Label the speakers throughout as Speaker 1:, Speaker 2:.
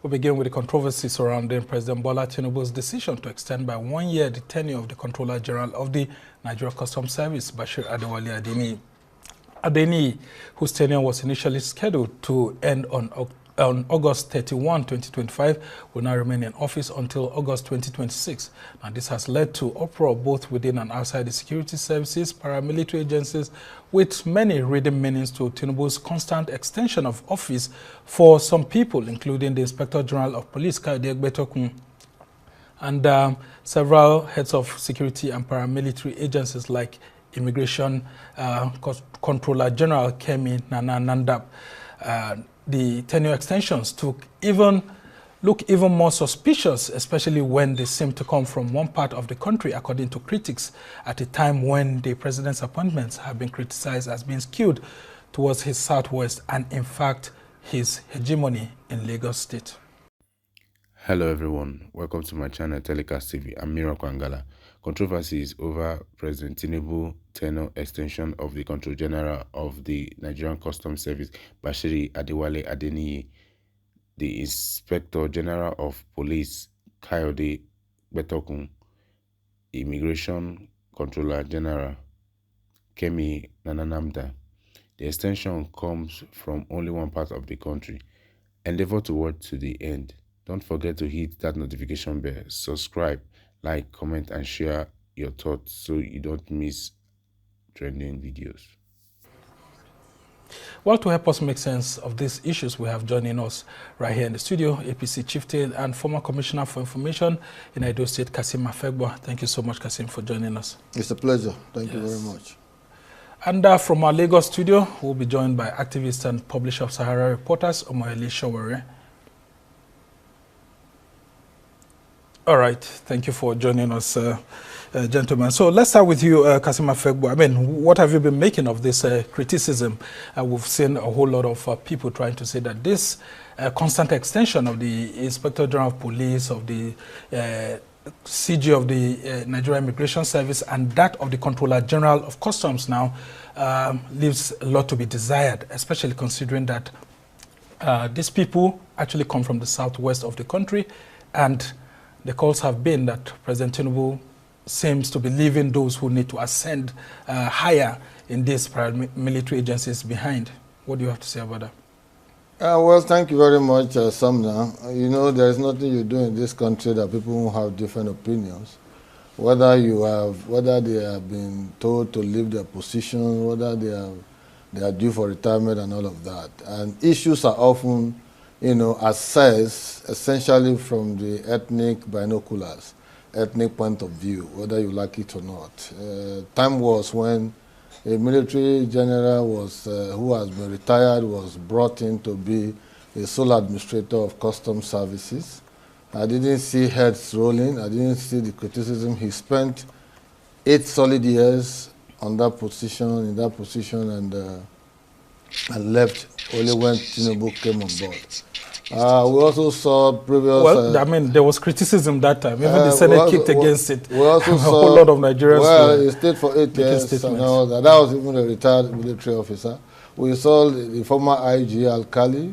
Speaker 1: We begin with the controversy surrounding President Bola Tinubu's decision to extend by 1 year the tenure of the Controller General of the Nigerian Customs Service, Bashir Adewale Adeniyi, whose tenure was initially scheduled to end on August 31, 2025, will now remain in office until August 2026. Now, this has led to uproar both within and outside the security services, paramilitary agencies, with many reading meanings to Tinubu's constant extension of office for some people, including the Inspector General of Police, Kayode Egbetokun, and several heads of security and paramilitary agencies like Immigration Controller General Kemi Nana Nandap. The tenure extensions look even more suspicious, especially when they seem to come from one part of the country, according to critics, at a time when the president's appointments have been criticized as being skewed towards his southwest and, in fact, his hegemony in Lagos State.
Speaker 2: Hello everyone, welcome to my channel Telecast TV. I'm Mira Kwangala. Controversies over President Tinubu tenure extension of the Controller General of the Nigerian Customs Service, Bashir Adewale Adeniyi, the Inspector General of Police, Kayode Egbetokun, Immigration Controller General Kemi Nana. The extension comes from only one part of the country. Endeavor to watch to the end. Don't forget to hit that notification bell, subscribe, like, comment, and share your thoughts so you don't miss trending videos.
Speaker 1: Well, to help us make sense of these issues, we have joining us right here in the studio, APC Chieftain and former Commissioner for Information in Edo State, Kasim Afegbo. Thank you so much, Kasim, for joining us.
Speaker 3: It's a pleasure. Thank you very much.
Speaker 1: And from our Lagos studio, we'll be joined by activist and publisher of Sahara Reporters, Omoyele Sowore. All right, thank you for joining us, gentlemen. So let's start with you, Kasim Afegbo. I mean, what have you been making of this criticism? We've seen a whole lot of people trying to say that this constant extension of the Inspector General of Police, of the CG of the Nigerian Immigration Service, and that of the Controller General of Customs now leaves a lot to be desired, especially considering that these people actually come from the southwest of the country, and the calls have been that President Tinubu seems to be leaving those who need to ascend higher in these military agencies behind. What do you have to say about that?
Speaker 3: Well, thank you very much, Sumner. You know, there is nothing you do in this country that people won't have different opinions. Whether they have been told to leave their position, whether they are due for retirement and all of that. And issues are often, you know, assessed essentially from the ethnic binoculars, ethnic point of view, whether you like it or not. Time was when a military general was, who has been retired, was brought in to be a sole administrator of customs services. I didn't see heads rolling. I didn't see the criticism. He spent 8 solid years on that position, and left only when Tinubu came on board. We also saw previous...
Speaker 1: Well, I mean, there was criticism that time. Even the Senate kicked against it.
Speaker 3: We also saw
Speaker 1: a whole lot of Nigerians...
Speaker 3: Well, he stayed for 8 years. And all that. That was even a retired military officer. We saw the former IG Alkali.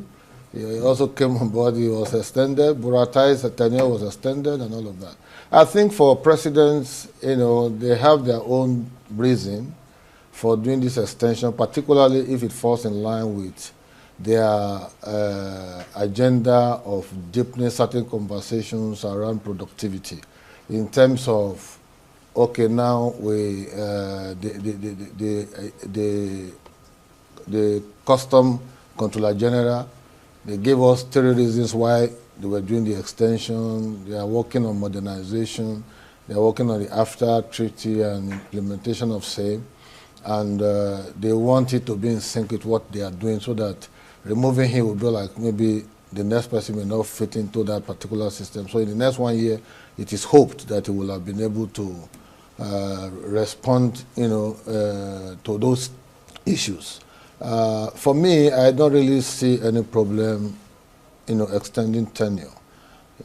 Speaker 3: He also came on board. He was extended. Buratai's tenure was extended and all of that. I think for presidents, you know, they have their own reason for doing this extension, particularly if it falls in line with their agenda of deepening certain conversations around productivity, in terms of, okay, now we the Custom Controller General, they gave us 3 reasons why they were doing the extension. They are working on modernization. They are working on the AFTA treaty and implementation of same, and they want it to be in sync with what they are doing, so that removing him would be like maybe the next person may not fit into that particular system. So in the next 1 year, it is hoped that he will have been able to respond, you know, to those issues. For me, I don't really see any problem, you know, extending tenure.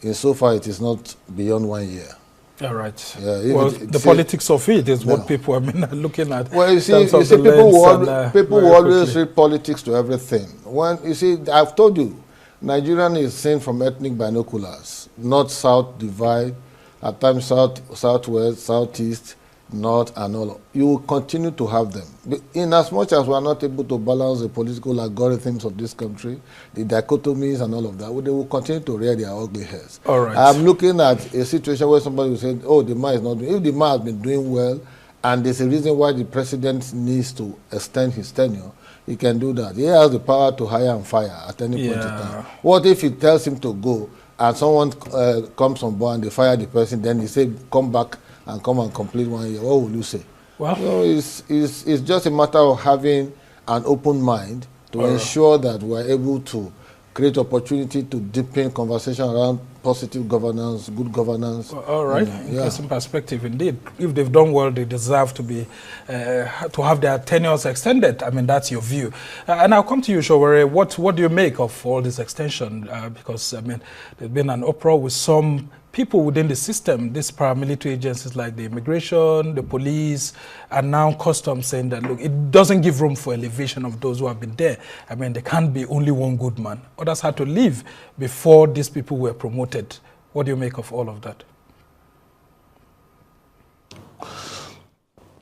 Speaker 3: Insofar, it is not beyond 1 year.
Speaker 1: All right. Yeah, well, the politics of it is what people have been looking at.
Speaker 3: Well, you see people will always read politics to everything. When you see, I've told you, Nigerian is seen from ethnic binoculars, north-south divide, at times south-west, southeast, north, and all. You will continue to have them. In as much as we are not able to balance the political algorithms of this country, the dichotomies and all of that, they will continue to rear their ugly heads.
Speaker 1: All right.
Speaker 3: I'm looking at a situation where somebody will say, oh, the man is not doing. If the man has been doing well, and there's a reason why the president needs to extend his tenure, he can do that. He has the power to hire and fire at any point in time. What if he tells him to go, and someone comes on board and they fire the person, then he say, come back and come and complete 1 year? What will you say? Well, you know, it's just a matter of having an open mind to ensure that we are able to create opportunity to deepen conversation around positive governance, good governance.
Speaker 1: All right, interesting perspective indeed. If they've done well, they deserve to be to have their tenures extended. I mean, that's your view. And I'll come to you, Showore. What do you make of all this extension? Because I mean, there's been an uproar with some people within the system, these paramilitary agencies like the immigration, the police, and now customs, saying that, look, it doesn't give room for elevation of those who have been there. I mean, there can't be only one good man. Others had to leave before these people were promoted. What do you make of all of that?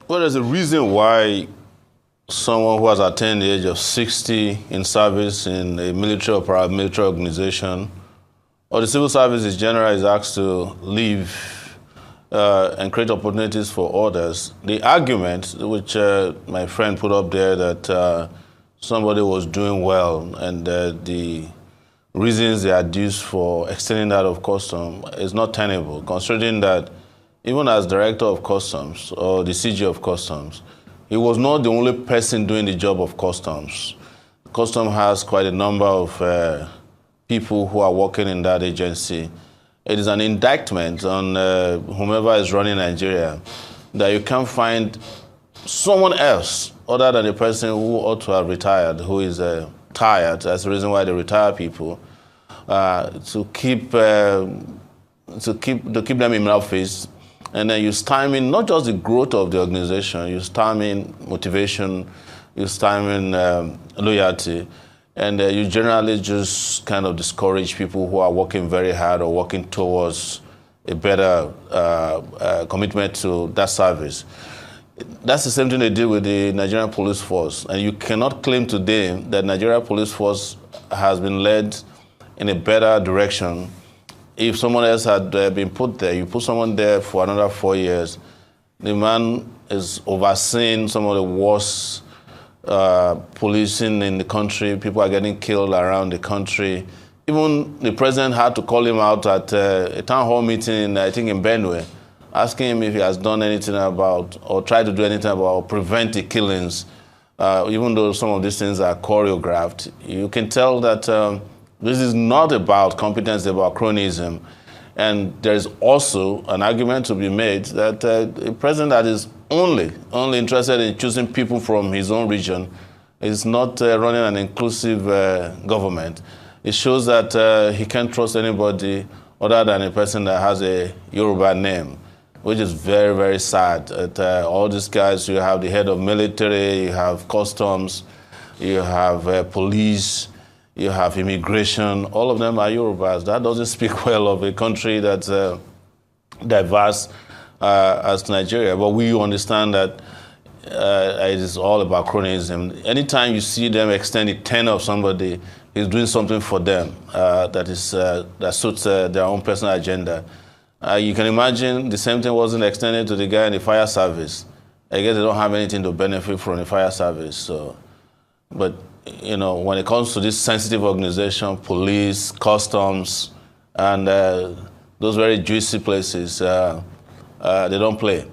Speaker 4: Well, there's a reason why someone who has attained the age of 60 in service in a military or paramilitary organization or the civil service in general is asked to leave and create opportunities for others. The argument which my friend put up there that somebody was doing well and the reasons they adduced for extending that of custom is not tenable, considering that even as director of customs or the CG of customs, he was not the only person doing the job of customs. Customs has quite a number of people who are working in that agency. It is an indictment on whomever is running Nigeria that you can't find someone else other than the person who ought to have retired, who is tired. That's the reason why they retire people, to keep them in office. And then you stymie not just the growth of the organization, you stymie motivation, you stymie loyalty. And you generally just kind of discourage people who are working very hard or working towards a better commitment to that service. That's the same thing they did with the Nigerian police force. And you cannot claim today that Nigerian police force has been led in a better direction. If someone else had been put there, you put someone there for another 4 years, the man is overseeing some of the worst policing in the country. People are getting killed around the country. Even the president had to call him out at a town hall meeting, I think in Benue, asking him if he has done anything about or tried to do anything about or prevent the killings. Even though some of these things are choreographed, you can tell that this is not about competence, it's about cronyism. And there's also an argument to be made that a president that is only interested in choosing people from his own region is not running an inclusive government. It shows that he can't trust anybody other than a person that has a Yoruba name, which is very, very sad. All these guys, you have the head of military, you have customs, you have police, you have immigration, all of them are Yorubas. That doesn't speak well of a country that's diverse as Nigeria. But we understand that it is all about cronyism. Anytime you see them extend the tenure of somebody, he's doing something for them that suits their own personal agenda. You can imagine the same thing wasn't extended to the guy in the fire service. I guess they don't have anything to benefit from the fire service. So, but you know, when it comes to this sensitive organization, police, customs, and those very juicy places, they don't play.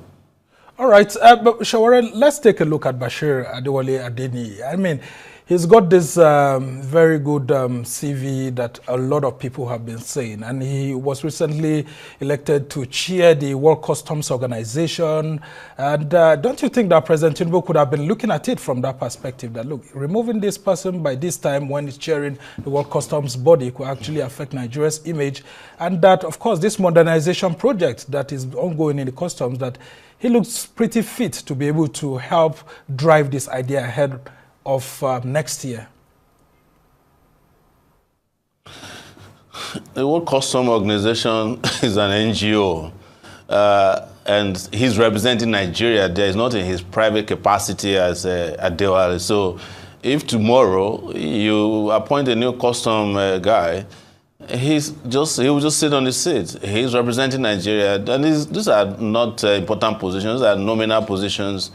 Speaker 1: All right, but Shawara, let's take a look at Bashir Adewale Adeni. I mean, he's got this very good CV that a lot of people have been saying, and he was recently elected to chair the World Customs Organization. And don't you think that President Tinubu could have been looking at it from that perspective, that look, removing this person by this time when he's chairing the World Customs body could actually affect Nigeria's image, and that, of course, this modernization project that is ongoing in the customs, that he looks pretty fit to be able to help drive this idea ahead of next year?
Speaker 4: The World Custom Organization is an NGO, and he's representing Nigeria. There is not in his private capacity as Adewale. So, if tomorrow you appoint a new custom guy, he will just sit on the seat. He's representing Nigeria, and these are not important positions. These are nominal positions.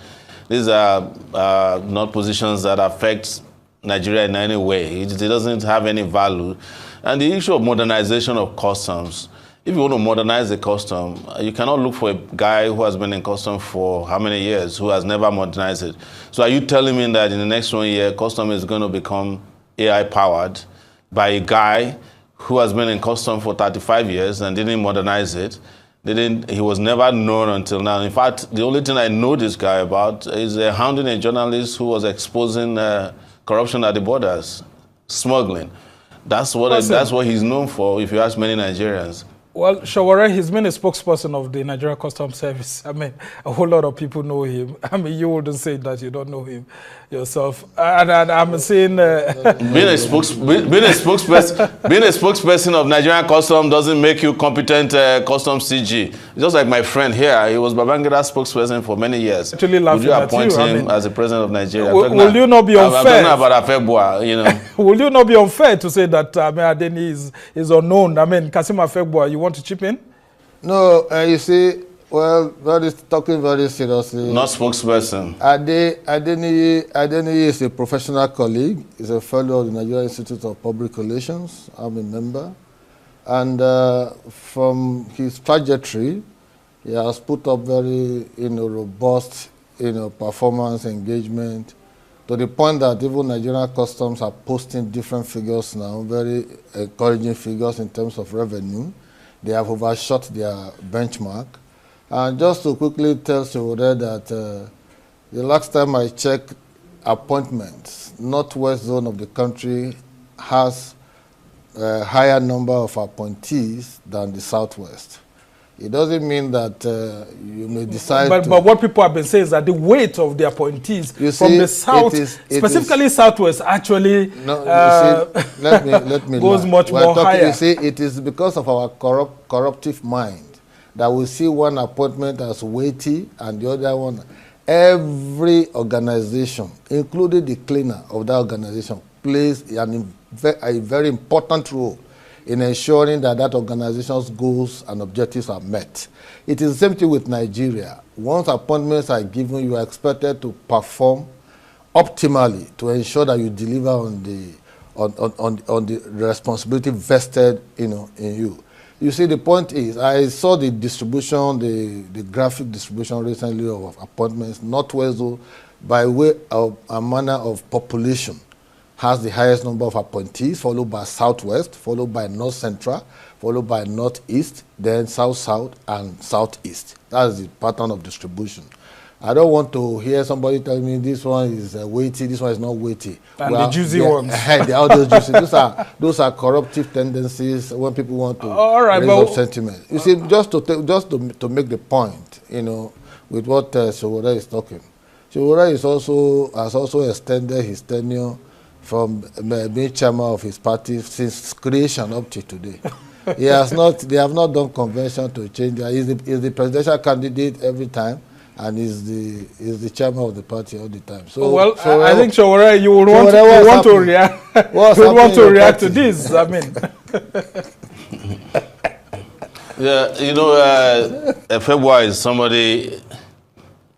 Speaker 4: These are not positions that affect Nigeria in any way. It doesn't have any value. And the issue of modernization of customs, if you want to modernize the custom, you cannot look for a guy who has been in custom for how many years, who has never modernized it. So are you telling me that in the next 1 year, custom is going to become AI-powered by a guy who has been in custom for 35 years and didn't modernize it? He was never known until now. In fact, the only thing I know this guy about is hounding a journalist who was exposing corruption at the borders, smuggling. That's what he's known for, if you ask many Nigerians.
Speaker 1: Well, Shawara, he's been a spokesperson of the Nigerian Customs Service. I mean, a whole lot of people know him. I mean, you wouldn't say that you don't know him yourself. And I'm saying... being
Speaker 4: a spokesperson of Nigerian Customs doesn't make you competent Customs CG. Just like my friend here, he was Babangida's spokesperson for many years.
Speaker 1: Actually,
Speaker 4: would you appoint him as the president of Nigeria?
Speaker 1: Will you not be unfair?
Speaker 4: I'm talking about Afebua, you know.
Speaker 1: Will you not be unfair to say that Adeni is unknown? I mean, Kasim Afebua, you want to chip in?
Speaker 3: No, you see, well, talking very seriously.
Speaker 4: Not spokesperson.
Speaker 3: Adeni is a professional colleague. He's a fellow of the Nigerian Institute of Public Relations. I'm a member. And from his trajectory, he has put up very robust performance engagement, to the point that even Nigerian Customs are posting different figures now, very encouraging figures in terms of revenue. They have overshot their benchmark. And just to quickly tell you that the last time I checked appointments, northwest zone of the country has a higher number of appointees than the southwest. It doesn't mean that you may decide
Speaker 1: but what people have been saying is that the weight of the appointees from the south, specifically southwest, actually
Speaker 3: let me
Speaker 1: goes much more higher.
Speaker 3: You see, it is because of our corruptive mind that we see one appointment as weighty and the other one. Every organization, including the cleaner of that organization, plays a very important role in ensuring that that organization's goals and objectives are met. It is the same thing with Nigeria. Once appointments are given, you are expected to perform optimally to ensure that you deliver on the responsibility vested in you. You see, the point is, I saw the distribution, the graphic distribution recently of appointments. Northwest, by way of a manner of population, has the highest number of appointees, followed by Southwest, followed by North Central, followed by Northeast, then South-South, and Southeast. That's the pattern of distribution. I don't want to hear somebody tell me this one is weighty, this one is not weighty.
Speaker 1: And the juicy ones.
Speaker 3: The other juicy. Those are corruptive tendencies when people want to raise up sentiment. You see, just to make the point, with what Shawara is talking. Shawara has also extended his tenure from being chairman of his party since creation up to today. They have not done convention to change that. He's the presidential candidate every time, and is the chairman of the party all the time. So,
Speaker 1: I think Shawara, you would want to react. You would want to react to this. I mean,
Speaker 4: yeah, February is somebody.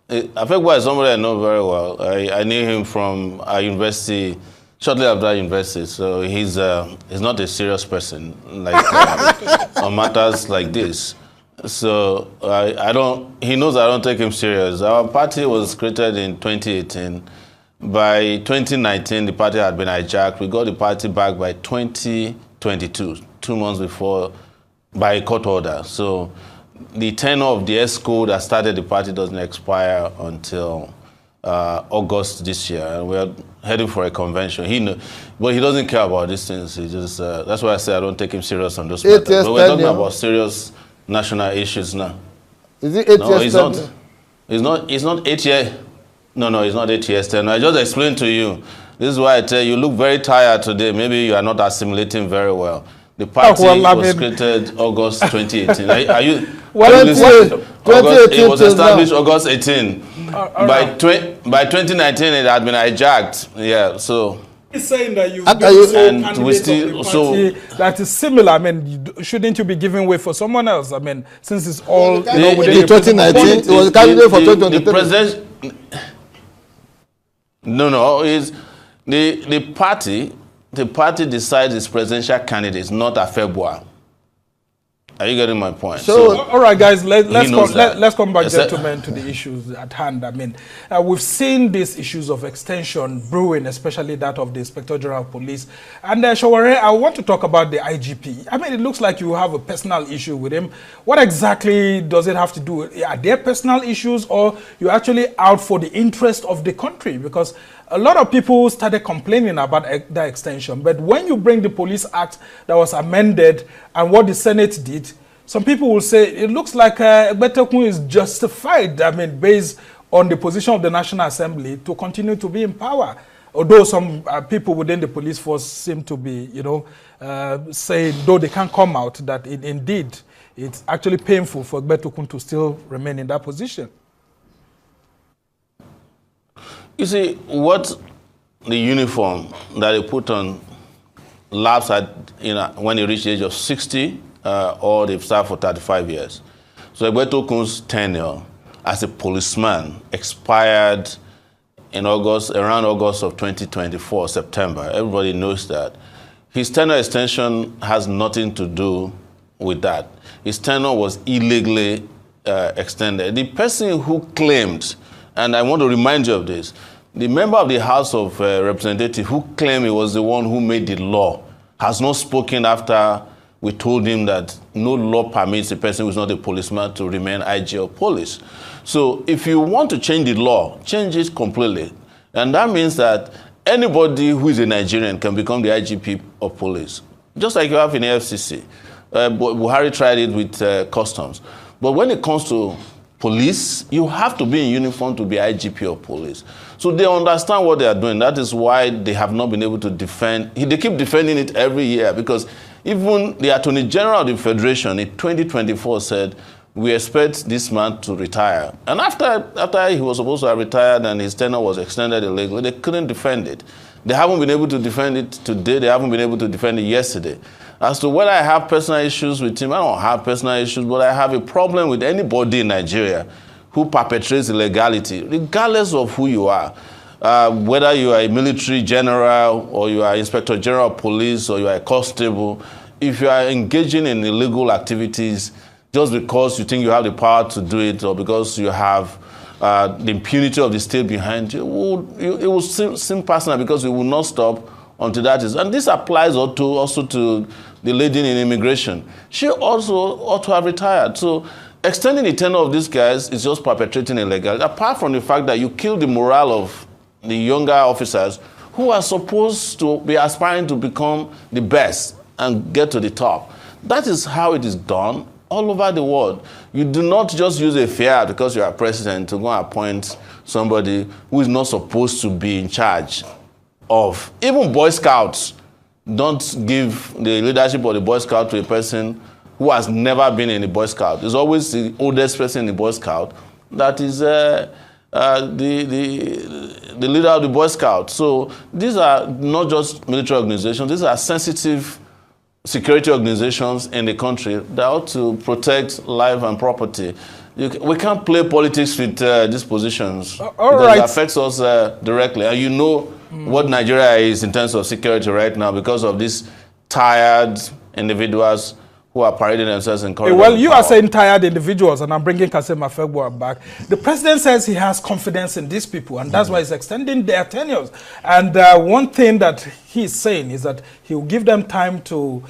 Speaker 4: February is somebody I know very well. I knew him from our university. Shortly after university, so he's not a serious person on matters like this. So he knows I don't take him serious. Our party was created in 2018. By 2019, the party had been hijacked. We got the party back by 2022, 2 months before, by a court order. So the tenure of the ESCO that started the party doesn't expire until August this year, and we're heading for a convention. But he doesn't care about these things. He just that's why I say I don't take him serious on those matters. But we're talking about serious national issues now.
Speaker 3: Is it 8 years?
Speaker 4: No, he's not 8 years. No, it's not 8 years tenure. I just explained to you. This is why I tell you, you look very tired today. Maybe you are not assimilating very well. The party was created August 2018. Are you?
Speaker 3: Well,
Speaker 4: it was established August 18. By 2019, it had been hijacked. Yeah, so.
Speaker 1: He's saying that you've been
Speaker 4: and we still
Speaker 1: that is similar. I mean, shouldn't you be giving way for someone else? I mean, since it's all within
Speaker 3: 2019, it was a candidate for 2023.
Speaker 4: No, is the party decides its presidential candidates, not a February. Are you getting my point?
Speaker 1: So all right, guys, let's come back, gentlemen, to the issues at hand. I mean, we've seen these issues of extension brewing, especially that of the Inspector General of Police. And Shaware, I want to talk about the IGP. I mean, it looks like you have a personal issue with him. What exactly does it have to do? Are there personal issues, or you're actually out for the interest of the country? Because a lot of people started complaining about that extension. But when you bring the Police Act that was amended and what the Senate did, some people will say it looks like Ekweremadu is justified, I mean, based on the position of the National Assembly to continue to be in power. Although some people within the police force seem to be, saying, though they can't come out, that indeed it's actually painful for Ekweremadu to still remain in that position.
Speaker 4: You see, what the uniform that they put on lapsed at, when they reach the age of 60, or they've served for 35 years. So Ekweremadu tenure as a policeman expired in around August of 2024, September. Everybody knows that. His tenure extension has nothing to do with that. His tenure was illegally extended. The person who claimed, and I want to remind you of this, the member of the House of Representatives who claimed he was the one who made the law has not spoken after we told him that no law permits a person who is not a policeman to remain IG of police. So if you want to change the law, change it completely. And that means that anybody who is a Nigerian can become the IGP of police, just like you have in the FCC. Buhari tried it with customs. But when it comes to police, you have to be in uniform to be IGP of police. So they understand what they are doing. That is why they have not been able to defend. They keep defending it every year, because even the Attorney General of the Federation in 2024 said, we expect this man to retire. And after he was supposed to have retired and his tenure was extended illegally, they couldn't defend it. They haven't been able to defend it today. They haven't been able to defend it yesterday. As to whether I have personal issues with him, I don't have personal issues, but I have a problem with anybody in Nigeria who perpetrates illegality, regardless of who you are. Whether you are a military general, or you are Inspector General of Police, or you are a constable, if you are engaging in illegal activities just because you think you have the power to do it, or because you have the impunity of the state behind you, it will seem personal, because it will not stop until that is. And this applies also to the lady in immigration. She also ought to have retired. So extending the tenure of these guys is just perpetrating illegality, apart from the fact that you kill the morale of the younger officers who are supposed to be aspiring to become the best and get to the top. That is how it is done all over the world. You do not just use a fear because you are president to go and appoint somebody who is not supposed to be in charge of. Even Boy Scouts don't give the leadership of the Boy Scout to a person who has never been in the Boy Scout. It's always the oldest person in the Boy Scout that is the leader of the Boy Scout. So these are not just military organizations. These are sensitive security organizations in the country that ought to protect life and property. We can't play politics with these positions, because it affects us directly. And you know what Nigeria is in terms of security right now, because of these tired individuals who are parading themselves in corridors.
Speaker 1: Well, you are saying tired individuals, and I'm bringing Kassim Afegboa back. The president says he has confidence in these people, and that's why he's extending their tenures. And one thing that he's saying is that he will give them time to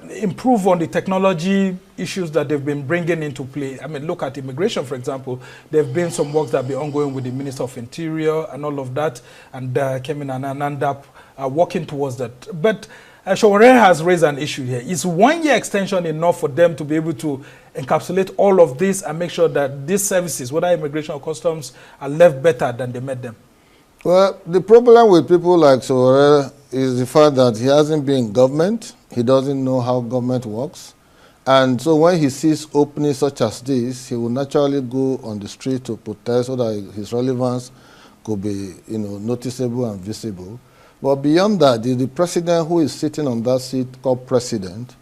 Speaker 1: improve on the technology issues that they've been bringing into play. I mean, look at immigration, for example. There have been some works that have been ongoing with the Minister of Interior and all of that, and Kemi Nanandap are working towards that. But Shaware has raised an issue here. Is 1 year extension enough for them to be able to encapsulate all of this and make sure that these services, whether immigration or customs, are left better than they made them?
Speaker 3: Well, the problem with people like Sowore is the fact that he hasn't been in government. He doesn't know how government works. And so when he sees openings such as this, he will naturally go on the street to protest so that his relevance could be, noticeable and visible. But beyond that, the president who is sitting on that seat called president,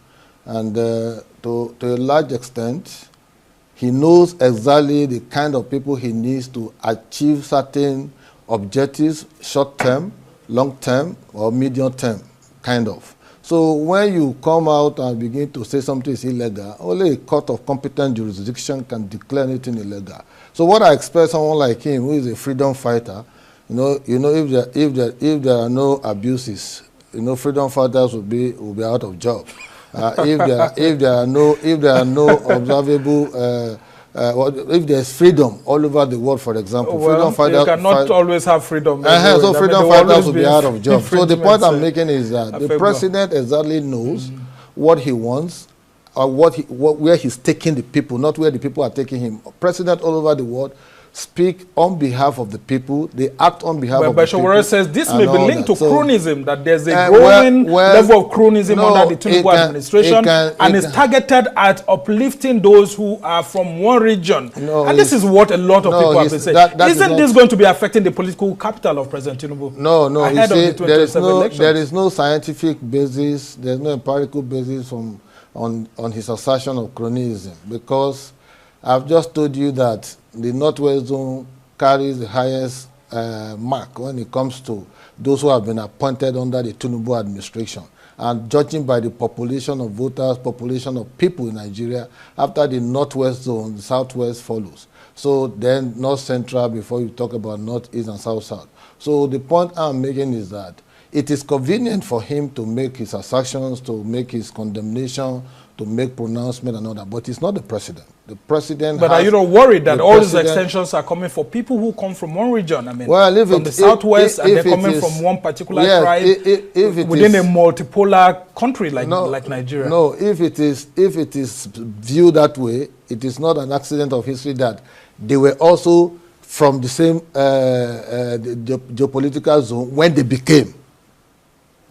Speaker 3: and to a large extent, he knows exactly the kind of people he needs to achieve certain objectives, short-term, long-term, or medium-term, kind of. So when you come out and begin to say something is illegal, only a court of competent jurisdiction can declare anything illegal. So what I expect someone like him, who is a freedom fighter, if there are no abuses, freedom fighters will be out of job. If there are no observable. If there's freedom all over the world, for example, freedom fighters,
Speaker 1: you cannot always have freedom.
Speaker 3: So freedom fighters will be out of job. So the point I'm making is that the president exactly knows what he wants, or where he's taking the people, not where the people are taking him. President all over the world speak on behalf of the people. They act on behalf of the people. But
Speaker 1: Sowore says this may be linked to cronyism, that there's a growing level of cronyism under the Tinubu administration, and is targeted at uplifting those who are from one region. And this is what a lot of people have been saying. Isn't this going to be affecting the political capital of President Tinubu?
Speaker 3: No. You see, there is no scientific basis, there's no empirical basis on his assertion of cronyism, because I've just told you that the Northwest Zone carries the highest mark when it comes to those who have been appointed under the Tinubu administration. And judging by the population of voters, population of people in Nigeria, after the Northwest Zone, the Southwest follows. So then North Central before you talk about Northeast and South-South. So the point I'm making is that it is convenient for him to make his assertions, to make his condemnation, to make pronouncement and all that, but it's not the president. The president.
Speaker 1: But are you not worried that all these extensions are coming for people who come from one region? I mean, from the Southwest, and they're coming from one particular tribe within a multipolar country like Nigeria.
Speaker 3: No, if it is viewed that way, it is not an accident of history that they were also from the same geopolitical zone when they became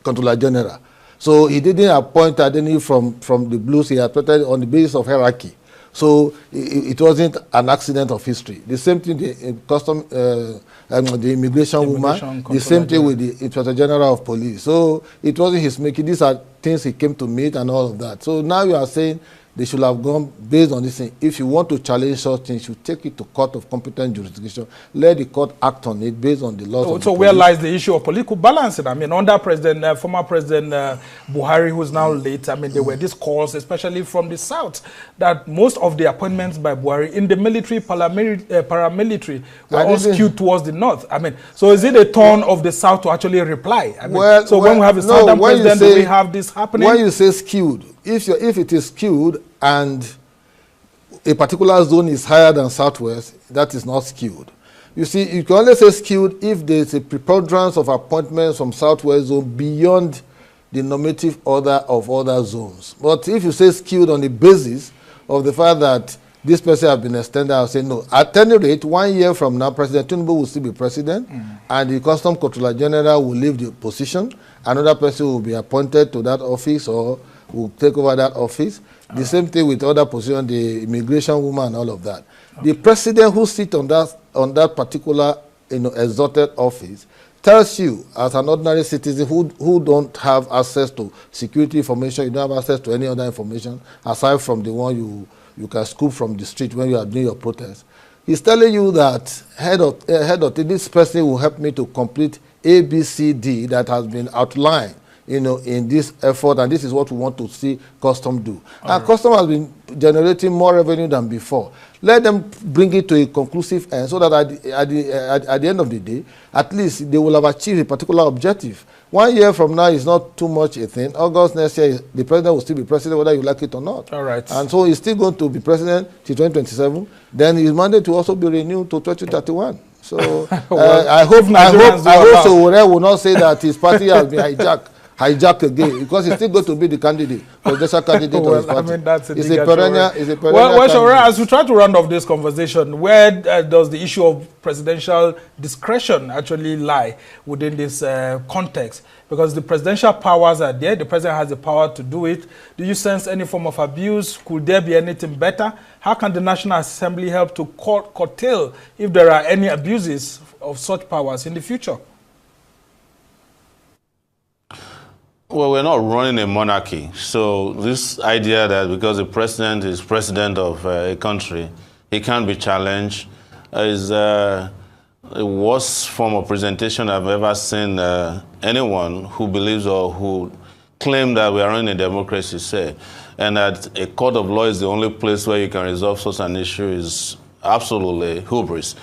Speaker 3: Controller General. So he didn't appoint Adeni from the blues. He appointed on the basis of hierarchy. So it wasn't an accident of history. The same thing, the immigration woman, the same thing with the Inspector General of Police. So it wasn't his making. These are things he came to meet and all of that. So now you are saying they should have gone based on this thing. If you want to challenge such things, you take it to court of competent jurisdiction. Let the court act on it based on the laws.
Speaker 1: So where lies the issue of political balancing? I mean, under former President Buhari, who is now late, I mean, there were these calls, especially from the South, that most of the appointments by Buhari in the military, paramilitary, were all skewed towards the North. I mean, so is it a turn of the South to actually reply? I mean, when we have a Southern president, do we have this happening?
Speaker 3: When you say skewed, if it is skewed and a particular zone is higher than Southwest, that is not skewed. You see, you can only say skewed if there is a preponderance of appointments from Southwest zone beyond the normative order of other zones. But if you say skewed on the basis of the fact that this person has been extended, I'll say no. At any rate, 1 year from now, President Tinubu will still be president, and the Custom Controller General will leave the position. Another person will be appointed to that office or will take over that office. The same thing with other positions, the immigration woman and all of that. The president who sits on that particular exalted office tells you, as an ordinary citizen who don't have access to security information, you don't have access to any other information aside from the one you can scoop from the street when you are doing your protest. He's telling you that head of this person will help me to complete A, B, C, D that has been outlined in this effort, and this is what we want to see Custom do. And Custom has been generating more revenue than before. Let them bring it to a conclusive end so that at the end of the day, at least they will have achieved a particular objective. 1 year from now is not too much a thing. August next year, the president will still be president whether you like it or not.
Speaker 1: All right.
Speaker 3: And so he's still going to be president till 2027. Then his mandate will also be renewed to 2031. So I hope Sowore will not say that his party has been hijacked hijacked again because he's still going to be the candidate, presidential candidate of his party.
Speaker 1: I mean, that's
Speaker 3: it's a perennial
Speaker 1: well, Shore, as we try to round off this conversation, where does the issue of presidential discretion actually lie within this context? Because the presidential powers are there, the president has the power to do it. Do you sense any form of abuse? Could there be anything better? How can the National Assembly help to curtail if there are any abuses of such powers in the future?
Speaker 4: Well, we're not running a monarchy. So this idea that because the president is president of a country, he can't be challenged is the worst form of presentation I've ever seen anyone who believes or who claim that we are running a democracy say. And that a court of law is the only place where you can resolve such an issue is absolutely hubris.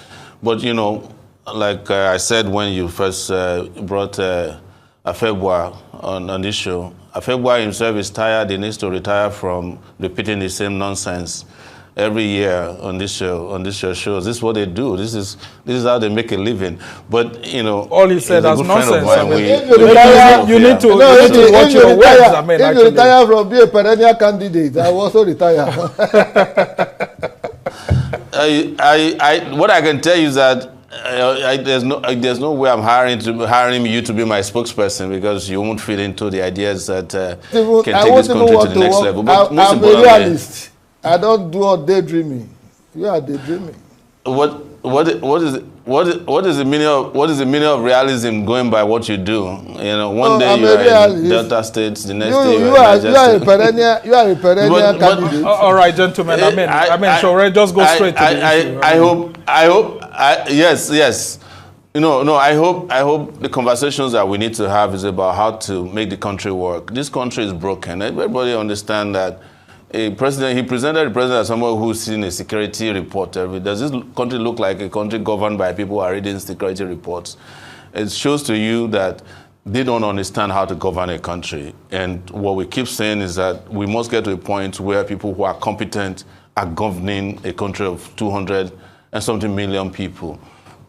Speaker 4: But, you know, like I said when you first brought Afebwa on this show, Afebwa himself is tired. He needs to retire from repeating the same nonsense every year on this show shows. This is what they do. This is how they make a living. But you know,
Speaker 1: all he said was nonsense.
Speaker 3: You need to watch your words. I mean, if you retire from being a perennial candidate, I will also retire.
Speaker 4: What I can tell you is that there's no way I'm hiring you to be my spokesperson, because you won't fit into the ideas that can take this country to the next level. But
Speaker 3: I'm a realist. I don't do all daydreaming. You are daydreaming.
Speaker 4: What is the meaning of realism going by what you do? You know, one day you are in Delta States, the next day you are a
Speaker 3: perennial candidate.
Speaker 1: All right, gentlemen. Shore, just go straight to the issue.
Speaker 4: Yes. I hope the conversations that we need to have is about how to make the country work. This country is broken. Everybody understand that. He presented the president as someone who's seen a security report every day. Does this country look like a country governed by people who are reading security reports? It shows to you that they don't understand how to govern a country. And what we keep saying is that we must get to a point where people who are competent are governing a country of 200 and something million people.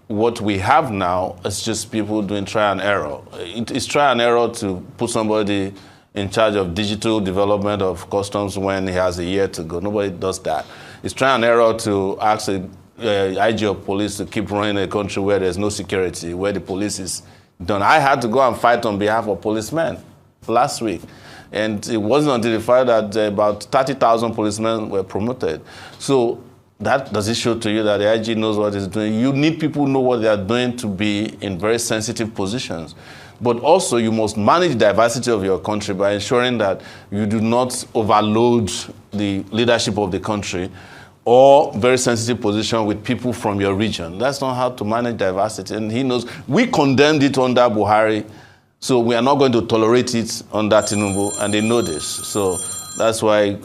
Speaker 4: What we have now is just people doing try and error. It's try and error to put somebody in charge of digital development of customs when he has a year to go. Nobody does that. It's try and error to ask the IG of police to keep running a country where there's no security, where the police is done. I had to go and fight on behalf of policemen last week. And it wasn't until the fact that about 30,000 policemen were promoted. So that does it show to you that the IG knows what it's doing? You need people who know what they are doing to be in very sensitive positions. But also, you must manage the diversity of your country by ensuring that you do not overload the leadership of the country or very sensitive position with people from your region. That's not how to manage diversity. And he knows. We condemned it under Buhari, so we are not going to tolerate it under Tinubu, and they know this. So that's why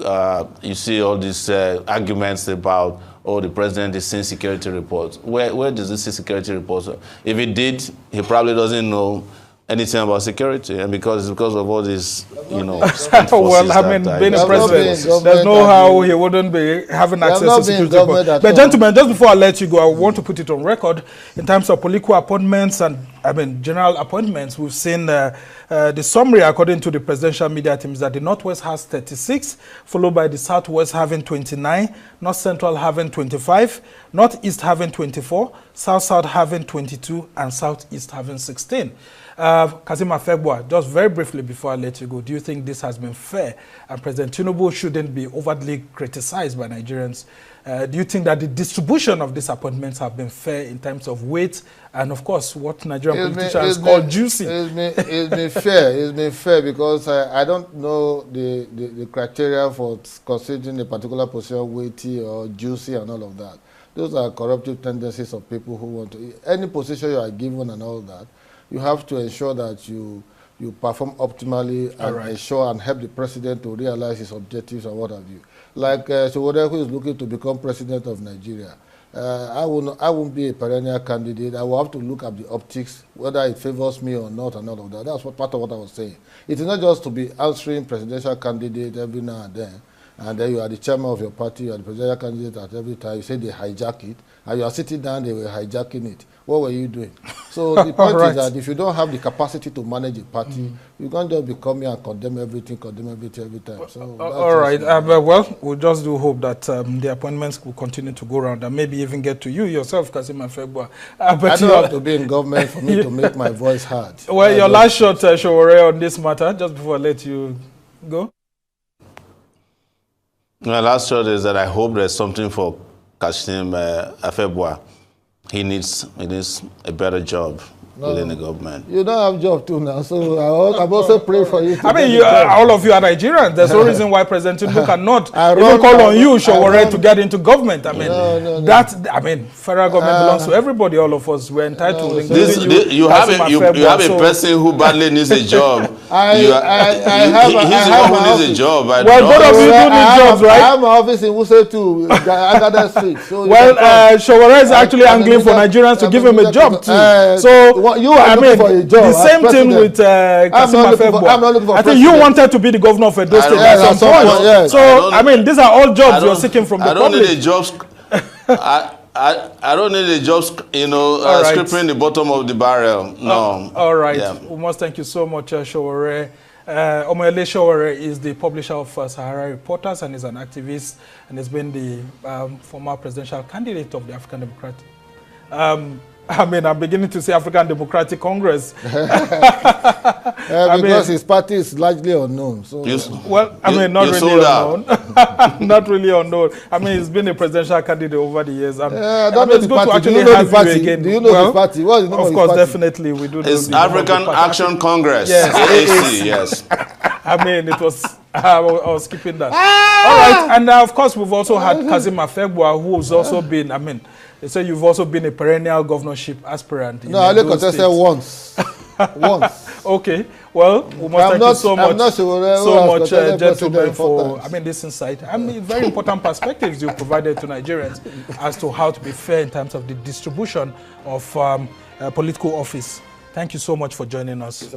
Speaker 4: you see all these arguments about, oh, the president is seeing security reports. Where does he see security reports? If he did, he probably doesn't know anything about security, and because of all this,
Speaker 1: well, I mean, being a president, there's no how he wouldn't be having access to security reports. But gentlemen, just before I let you go, I want to put it on record in terms of political appointments and general appointments. We've seen the summary according to the presidential media teams that the Northwest has 36, followed by the Southwest having 29, North Central having 25, Northeast having 24, South having 22, and Southeast having 16. Kasim Afebwa, just very briefly before I let you go, do you think this has been fair and President Tinubu shouldn't be overtly criticized by Nigerians? Do you think that the distribution of these appointments have been fair in terms of weight and, of course, what Nigerian politicians call juicy?
Speaker 3: It's been fair because I don't know the criteria for considering a particular position weighty or juicy and all of that. Those are corruptive tendencies of people who want to. Any position you are given and all that, you have to ensure that you perform optimally and ensure and help the president to realize his objectives and what have you. Like Showore, who is looking to become president of Nigeria, I won't be a perennial candidate. I will have to look at the optics, whether it favors me or not and all of that. That's part of what I was saying. It is not just to be answering presidential candidate every now and then. and then you are the chairman of your party, you are the presidential candidate at every time, you say they hijack it, and you are sitting down, they were hijacking it. What were you doing? So the point is that if you don't have the capacity to manage a party, you can't just be coming and condemn everything every time. So
Speaker 1: all right. Well, we'll just do hope that the appointments will continue to go around and maybe even get to you yourself, Kasim Afegwa.
Speaker 3: I don't have to be in government for me to make my voice heard.
Speaker 1: Well, your last shot, Showore, on this matter, just before I let you go.
Speaker 4: My last shot is that I hope there's something for Kasim Afegwa. He needs a better job within the government.
Speaker 3: You don't have job too now, so I'm also praying for you.
Speaker 1: I mean, all of you are Nigerians. There's no reason why President Tinubu cannot even call on you, Showore, to get into government. I mean, I mean, federal government belongs to everybody. All of us, we're entitled.
Speaker 4: You have a person who badly needs a job. He's the one who needs a job.
Speaker 1: Well, both of you do need jobs, right?
Speaker 3: I have my office in Wuse too, Agada Street. So
Speaker 1: well, Showore is actually angling for Nigerians to give him a job too. So
Speaker 3: you are looking for a job.
Speaker 1: The same thing with Kasim Afegwa. I think you wanted to be the governor of Edo State at some point.
Speaker 3: Yes.
Speaker 1: So I mean, these are all jobs you're seeking from the public.
Speaker 4: I don't need a jobs. I don't need a jobs, scraping the bottom of the barrel. No.
Speaker 1: All right.
Speaker 4: Yeah.
Speaker 1: We must thank you so much, Showore. Omoyele Showore is the publisher of Sahara Reporters and is an activist and has been the former presidential candidate of the African Democratic. I mean, I'm beginning to say African Democratic Congress.
Speaker 3: Because his party is largely unknown. So
Speaker 1: not really unknown. Not really unknown. I mean, he's been a presidential candidate over the years.
Speaker 3: I don't know the party. Do you know the party? Do you know the party? What is the name of
Speaker 1: course,
Speaker 3: party?
Speaker 1: Definitely, we do.
Speaker 4: It's African Action Congress.
Speaker 1: Yes.
Speaker 4: AAC, yes.
Speaker 1: I mean, it was. I was skipping that. All right, and of course, we've also had Kasim Afegwa, who's also been. I mean, they say you've also been a perennial governorship aspirant.
Speaker 3: No, I only contested once. Once.
Speaker 1: Okay. Well, we must thank you so much, gentlemen, for this insight. I mean, very important perspectives you provided to Nigerians as to how to be fair in terms of the distribution of political office. Thank you so much for joining us.